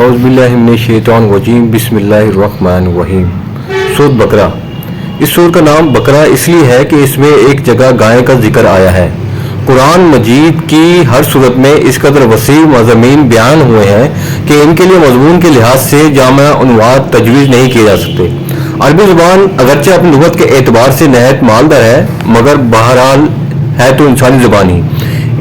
اعوذ باللہ من الشیطان الرجیم بسم اللہ الرحمن الرحیم۔ سورۃ بقرہ۔ اس سورۃ کا نام بقرہ اس لیے ہے کہ اس میں ایک جگہ گائے کا ذکر آیا ہے۔ قرآن مجید کی ہر صورت میں اس قدر وسیع مضامین بیان ہوئے ہیں کہ ان کے لیے مضمون کے لحاظ سے جامع عنوان تجویز نہیں کیے جا سکتے۔ عربی زبان اگرچہ اپنی لغت کے اعتبار سے نہایت مالدار ہے، مگر بہرحال ہے تو انسانی زبان ہی۔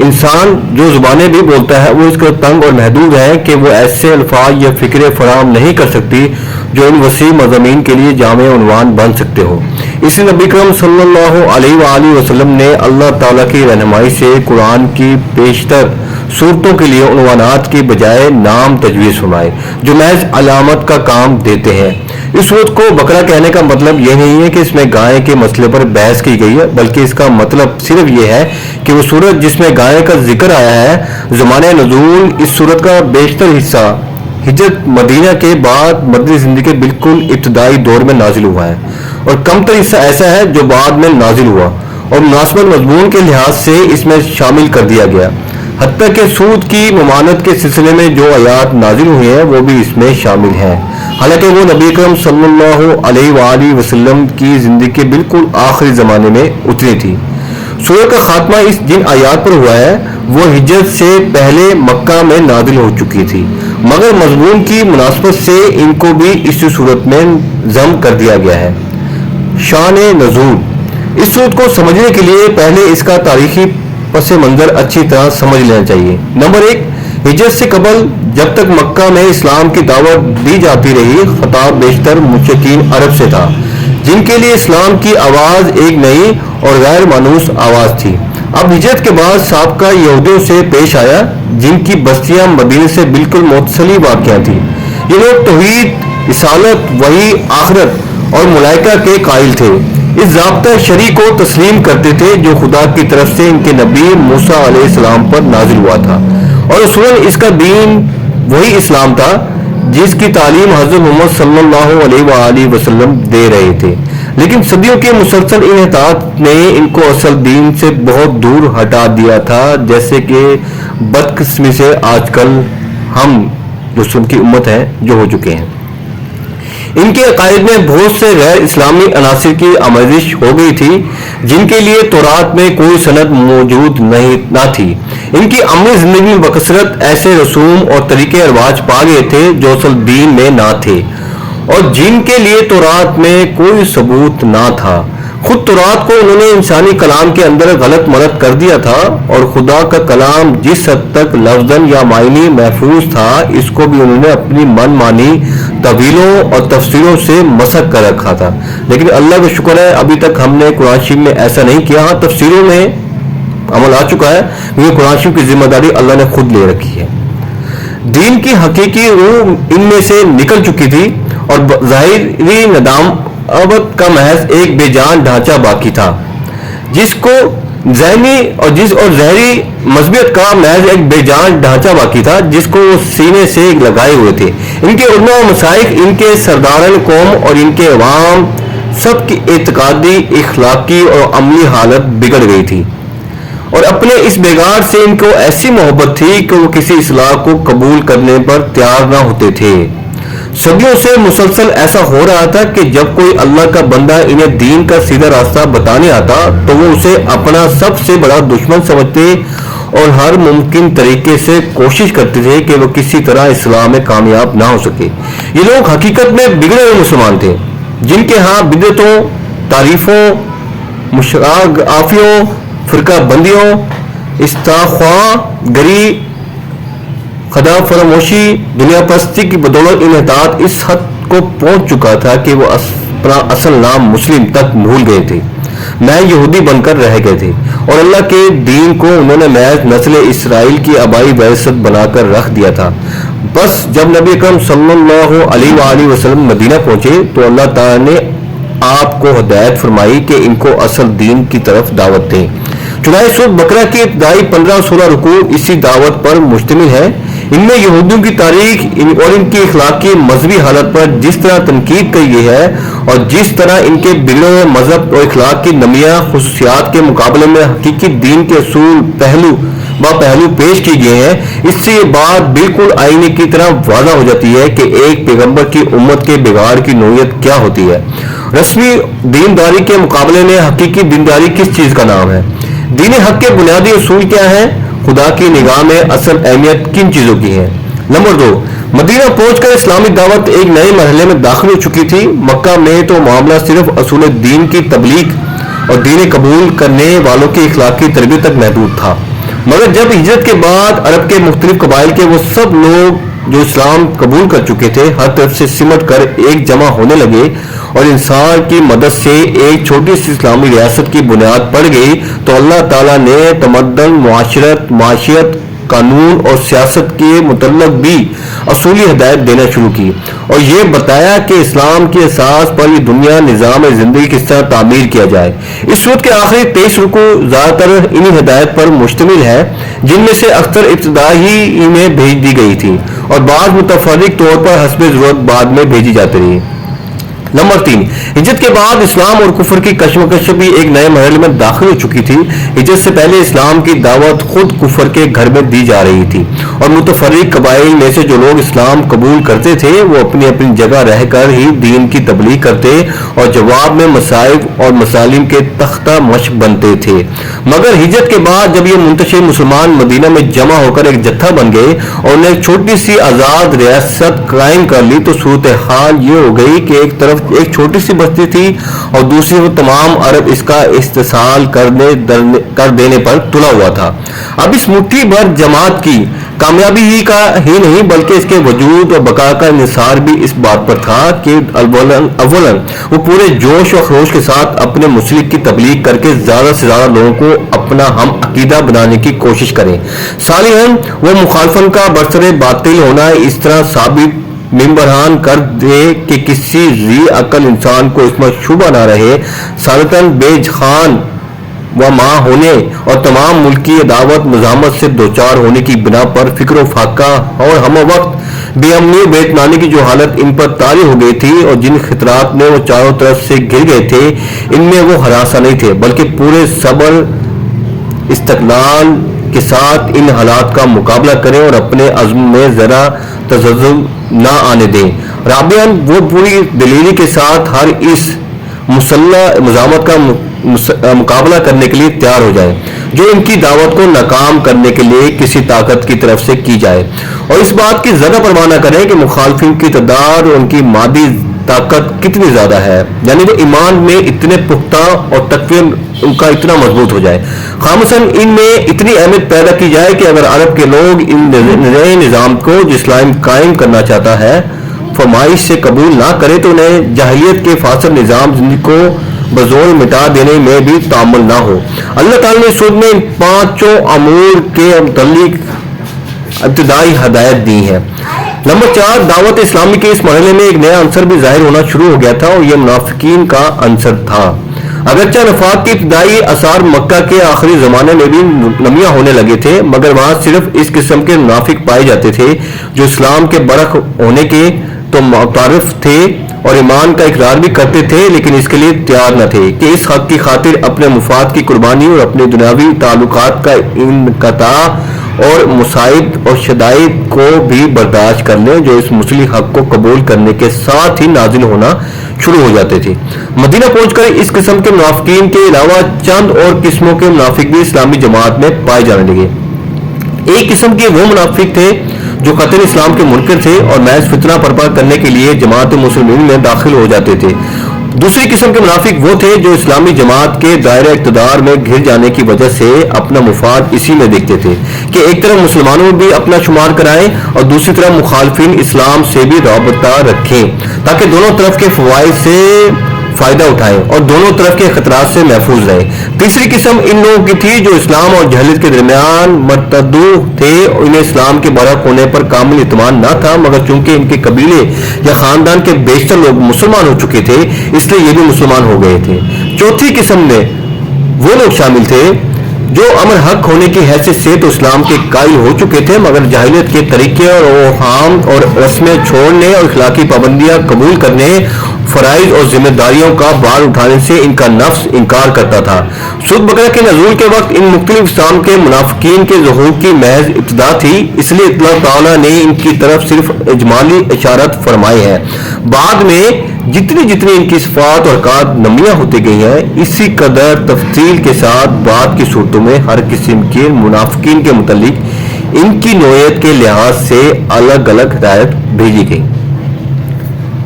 انسان جو زبانیں بھی بولتا ہے وہ اس کا تنگ اور محدود ہے کہ وہ ایسے الفاظ یا فکرے فراہم نہیں کر سکتی جو ان وسیع مضامین کے لیے جامع عنوان بن سکتے ہو۔ اس لیے نبی کرم صلی اللہ علیہ وآلہ وسلم نے اللہ تعالیٰ کی رہنمائی سے قرآن کی بیشتر صورتوں کے لیے عنوانات کی بجائے نام تجویز فرمائے جو محض علامت کا کام دیتے ہیں۔ اس صورت کو بقرہ کہنے کا مطلب یہ نہیں ہے کہ اس میں گائے کے مسئلے پر بحث کی گئی ہے، بلکہ اس کا مطلب صرف یہ ہے کہ وہ صورت جس میں گائے کا ذکر آیا ہے، زمانہ نزول اس صورت کا بیشتر حصہ ہجرت مدینہ کے بعد مدنی زندگی کے بالکل ابتدائی دور میں نازل ہوا ہے، اور کم تر حصہ ایسا ہے جو بعد میں نازل ہوا اور مناسبت مضمون کے لحاظ سے اس میں شامل کر دیا گیا۔ حتیٰ کہ سود کی ممانعت کے سلسلے میں جو آیات نازل ہوئی ہیں وہ بھی اس میں شامل ہیں، حالانکہ وہ نبی کرم صلی اللہ علیہ وآلہ وسلم کی زندگی کے بالکل آخری زمانے میں اتری تھی۔ سورہ کا خاتمہ اس جن آیات پر ہوا ہے وہ ہجرت سے پہلے مکہ میں نازل ہو چکی تھی، مگر مضمون کی مناسبت سے ان کو بھی اسی صورت میں ضم کر دیا گیا ہے۔ شان نزول۔ اس صورت کو سمجھنے کے لیے پہلے اس کا تاریخی پس منظر اچھی طرح سمجھ لینا چاہیے۔ نمبر 1، ہجرت سے قبل جب تک مکہ میں اسلام کی دعوت دی جاتی رہی، خطاب بیشتر مشرکین عرب سے تھا جن کے لیے اسلام کی آواز ایک نئی اور غیر مانوس آواز تھی۔ اب ہجرت کے بعد سابقہ یہودیوں سے پیش آیا جن کی بستیاں مدینے سے بالکل متصل واقع تھیں۔ یہ لوگ توحید، رسالت، وحی، آخرت اور ملائکہ کے قائل تھے۔ اس ضابطہ شرعی کو تسلیم کرتے تھے جو خدا کی طرف سے ان کے نبی موسیٰ علیہ السلام پر نازل ہوا تھا، اور اصولاً اس کا دین وہی اسلام تھا جس کی تعلیم حضرت محمد صلی اللہ علیہ وآلہ وسلم دے رہے تھے۔ لیکن صدیوں کے مسلسل انحطاط نے ان کو اصل دین سے بہت دور ہٹا دیا تھا، جیسے کہ بدقسمی سے آج کل ہم جو کی امت ہے جو ہو چکے ہیں۔ ان کے عقائد میں بہت سے غیر اسلامی عناصر کی آمیزش ہو گئی تھی جن کے لیے تورات میں کوئی سند موجود نہ تھی۔ ان کی عملی زندگی میں بکثرت ایسے رسوم اور طریقے رواج پا گئے تھے جو اصل دین میں نہ تھے اور جن کے لیے تورات میں کوئی ثبوت نہ تھا۔ خود تورات کو انہوں نے انسانی کلام کے اندر غلط ملت کر دیا تھا، اور خدا کا کلام جس حد تک لفظاً یا معنی محفوظ تھا اس کو بھی انہوں نے اپنی من مانی تعویلوں اور تفسیروں سے مسخ کر رکھا تھا۔ لیکن اللہ کا شکر ہے ابھی تک ہم نے قرآن شریف میں ایسا نہیں کیا۔ ہاں، تفسیروں میں عمل آ چکا ہے، یہ قرآن شریف کی ذمہ داری اللہ نے خود لے رکھی ہے۔ دین کی حقیقی روح ان میں سے نکل چکی تھی اور ظاہری ندامت کا محض ایک بے جان ڈھانچہ باقی تھا، جس کو ذہنی اور ظاہری مذہبیت کا محض ایک بے جان ڈھانچہ باقی تھا جس کو وہ سینے سے لگائے ہوئے تھے۔ ان کے علماء و مشائخ، ان کے سرداران قوم اور ان کے عوام سب کی اعتقادی، اخلاقی اور عملی حالت بگڑ گئی تھی، اور اپنے اس بگاڑ سے ان کو ایسی محبت تھی کہ وہ کسی اصلاح کو قبول کرنے پر تیار نہ ہوتے تھے۔ صدیوں سے مسلسل ایسا ہو رہا تھا کہ جب کوئی اللہ کا بندہ انہیں دین کا سیدھا راستہ بتانے آتا تو وہ اسے اپنا سب سے بڑا دشمن سمجھتے اور ہر ممکن طریقے سے کوشش کرتے تھے کہ وہ کسی طرح اصلاح میں کامیاب نہ ہو سکے۔ یہ لوگ حقیقت میں بگڑے ہوئے مسلمان تھے جن کے ہاں بدعتوں، تعریفوں، مشاغافیوں، فرقہ بندیوں، استخواہ گری، خدا فراموشی، دنیا پرستی کی بدولت انحطاط اس حد کو پہنچ چکا تھا کہ وہ اپنا اصل نام مسلم تک بھول گئے تھے، میں یہودی بن کر رہ گئے تھے، اور اللہ کے دین کو انہوں نے محض نسل اسرائیل کی آبائی وراثت بنا کر رکھ دیا تھا۔ بس جب نبی اکرم صلی اللہ علیہ وآلہ وسلم مدینہ پہنچے تو اللہ تعالیٰ نے آپ کو ہدایت فرمائی کہ ان کو اصل دین کی طرف دعوت دیں۔ چنانچہ سورۃ بقرہ کی ابتدائی 15 اور 16 رکوع اسی دعوت پر مشتمل ہے۔ ان میں یہودیوں کی تاریخ اور ان کی اخلاقی مذہبی حالت پر جس طرح تنقید کی گئی ہے اور جس طرح ان کے بگڑے ہوئے مذہب اور اخلاق کی نمیاں خصوصیات کے مقابلے میں حقیقی دین کے اصول پہلو پہلو پیش کی گئے ہیں، اس سے یہ بات بالکل آئینے کی طرح واضح ہو جاتی ہے کہ ایک پیغمبر کی امت کے بگاڑ کی نوعیت کیا ہوتی ہے۔ رسمی دینداری کے مقابلے میں حقیقی دینداری کس چیز کا نام ہے؟ دین حق کے بنیادی اصول کیا ہیں؟ خدا کی نگاہ میں اصل اہمیت کن چیزوں کی ہے؟ نمبر 2، مدینہ پہنچ کر اسلامی دعوت ایک نئے مرحلے میں داخل ہو چکی تھی۔ مکہ میں تو معاملہ صرف اصول دین کی تبلیغ اور دین قبول کرنے والوں کی اخلاقی تربیت تک محدود تھا، مگر جب ہجرت کے بعد عرب کے مختلف قبائل کے وہ سب لوگ جو اسلام قبول کر چکے تھے ہر طرف سے سمٹ کر ایک جمع ہونے لگے اور انسان کی مدد سے ایک چھوٹی سی اسلامی ریاست کی بنیاد پڑ گئی، تو اللہ تعالیٰ نے تمدن، معاشیت، قانون اور سیاست کے متعلق بھی اصولی ہدایت دینا شروع کی اور یہ بتایا کہ اسلام کی اساس پر یہ دنیا نظام زندگی کس طرح تعمیر کیا جائے۔ اس صورت کے آخری 23 رکوع زیادہ تر انہی ہدایت پر مشتمل ہے، جن میں سے اکثر ابتدائی میں بھیج دی گئی تھی اور بعض متفرق طور پر حسب ضرورت بعد میں بھیجی جاتی رہی۔ نمبر 3، ہجرت کے بعد اسلام اور کفر کی کشمکش بھی ایک نئے مرحلے میں داخل ہو چکی تھی۔ ہجرت سے پہلے اسلام کی دعوت خود کفر کے گھر میں دی جا رہی تھی اور متفرق قبائل میں سے جو لوگ اسلام قبول کرتے تھے وہ اپنی اپنی جگہ رہ کر ہی دین کی تبلیغ کرتے اور جواب میں مصائب اور مسالم کے تختہ مشق بنتے تھے۔ مگر ہجرت کے بعد جب یہ منتشر مسلمان مدینہ میں جمع ہو کر ایک جتھا بن گئے اور انہیں ایک چھوٹی سی آزاد ریاست قائم کر لی تو صورتحال یہ ہو گئی کہ ایک طرف ایک چھوٹی سی بستی تھی اور دوسری وہ تمام عرب اس کا استحصال کر دینے پر تلا ہوا تھا۔ اب اس مٹھی بھر جماعت کی کامیابی ہی نہیں بلکہ اس کے وجود اور بقا کا انحصار بھی اس بات پر تھا کہ اولاً وہ پورے جوش و خروش کے ساتھ اپنے مسلک کی تبلیغ کر کے زیادہ سے زیادہ لوگوں کو اپنا ہم عقیدہ بنانے کی کوشش کریں، ثانیاً وہ مخالفن کا برسر باطل ہونا اس طرح ثابت ممبرہان کر دے کہ کسی ذی عقل انسان کو اس میں شبہ نہ رہے، ثالثاً بیج خان و ماں ہونے اور تمام ملکی عداوت مزاحمت سے دوچار ہونے کی بنا پر فکر و فاقہ اور ہم وقت بے امنی و بے اطمینانی کی جو حالت ان پر طاری ہو گئی تھی اور جن خطرات میں وہ چاروں طرف سے گر گئے تھے، ان میں وہ ہراساں نہیں تھے بلکہ پورے صبر استقلال کے ساتھ ان حالات کا مقابلہ کریں اور اپنے عزم میں ذرا تزلزل نہ آنے دیں۔ رابعاً وہ پوری دلیری کے ساتھ ہر اس مسلح مزاحمت کا مقابلہ کرنے کے لیے تیار ہو جائیں جو ان کی دعوت کو ناکام کرنے کے لیے کسی طاقت کی طرف سے کی جائے، اور اس بات کی زیادہ پرواہ نہ کریں کہ مخالفین کی تعداد اور ان کی مادی طاقت کتنی زیادہ ہے، یعنی وہ ایمان میں اتنے پختہ اور تقوی ان کا اتنا مضبوط ہو جائے، خامصاً ان میں اتنی اہمیت پیدا کی جائے کہ اگر عرب کے لوگ ان نئے نظام کو جو اسلام قائم کرنا چاہتا ہے فرمائش سے قبول نہ کرے تو انہیں جاہلیت کے فاسد نظام زندگی کو بزول مٹا دینے میں بھی تعامل نہ ہو۔ اللہ تعالیٰ نے سود میں ان 5 امور کے متعلق ابتدائی ہدایت دی ہے۔ نمبر 4، دعوت اسلامی کے اس مرحلے میں ایک نیا عنصر بھی ظاہر ہونا شروع ہو گیا تھا اور یہ منافقین کا عنصر تھا۔ اگرچہ نفاق کے ابتدائی آثار مکہ کے آخری زمانے میں بھی نمایاں ہونے لگے تھے، مگر وہاں صرف اس قسم کے منافق پائے جاتے تھے جو اسلام کے برخ ہونے کے تو معترف تھے اور ایمان کا اقرار بھی کرتے تھے لیکن اس کے لیے تیار نہ تھے کہ اس حق کی خاطر اپنے مفاد کی قربانی اور اپنے دنیاوی تعلقات کا انقطاع اور مصائب اور شدائد کو بھی برداشت کر لیں جو اس مسلح حق کو قبول کرنے کے ساتھ ہی نازل ہونا شروع ہو جاتے تھے۔ مدینہ پہنچ کر اس قسم کے منافقین کے علاوہ چند اور قسموں کے منافق بھی اسلامی جماعت میں پائے جانے لگے۔ ایک قسم کے وہ منافق تھے جو قطر اسلام کے منکر تھے اور محض فتنہ برپا کرنے کے لیے جماعت مسلمین میں داخل ہو جاتے تھے۔ دوسری قسم کے منافق وہ تھے جو اسلامی جماعت کے دائرہ اقتدار میں گھر جانے کی وجہ سے اپنا مفاد اسی میں دیکھتے تھے کہ ایک طرف مسلمانوں میں بھی اپنا شمار کرائیں اور دوسری طرف مخالفین اسلام سے بھی رابطہ رکھیں تاکہ دونوں طرف کے فوائد سے فائدہ اٹھائیں اور دونوں طرف کے خطرات سے محفوظ رہیں۔ تیسری قسم ان لوگوں کی تھی جو اسلام اور جہلیت کے درمیان مرتدو تھے، انہیں اسلام کے برحق ہونے پر کامل اعتماد نہ تھا مگر چونکہ ان کے قبیلے یا خاندان کے بیشتر لوگ مسلمان ہو چکے تھے اس لیے یہ بھی مسلمان ہو گئے تھے۔ چوتھی قسم میں وہ لوگ شامل تھے جو امر حق ہونے کی حیثیت سے تو اسلام کے قائل ہو چکے تھے مگر جاہلیت کے طریقے اور اوہام اور رسمیں چھوڑنے اور اخلاقی پابندیاں قبول کرنے فرائض اور ذمہ داریوں کا بار اٹھانے سے ان کا نفس انکار کرتا تھا۔ سورۃ بقرہ کے نزول کے وقت ان مختلف اقسام کے منافقین کے ظہور کی محض ابتدا تھی، اس لیے اللہ تعالیٰ نے ان کی طرف صرف اجمالی اشارت فرمائی ہے۔ بعد میں جتنی ان کی صفات اور حرکات نمایاں ہوتی گئی ہیں، اسی قدر تفصیل کے ساتھ بعد کی صورتوں میں ہر قسم کے منافقین کے متعلق ان کی نوعیت کے لحاظ سے الگ الگ ہدایت بھیجی گئی۔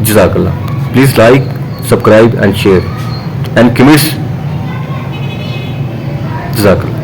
جزاک اللہ۔ Please like, subscribe and share and comments. جزاک اللہ۔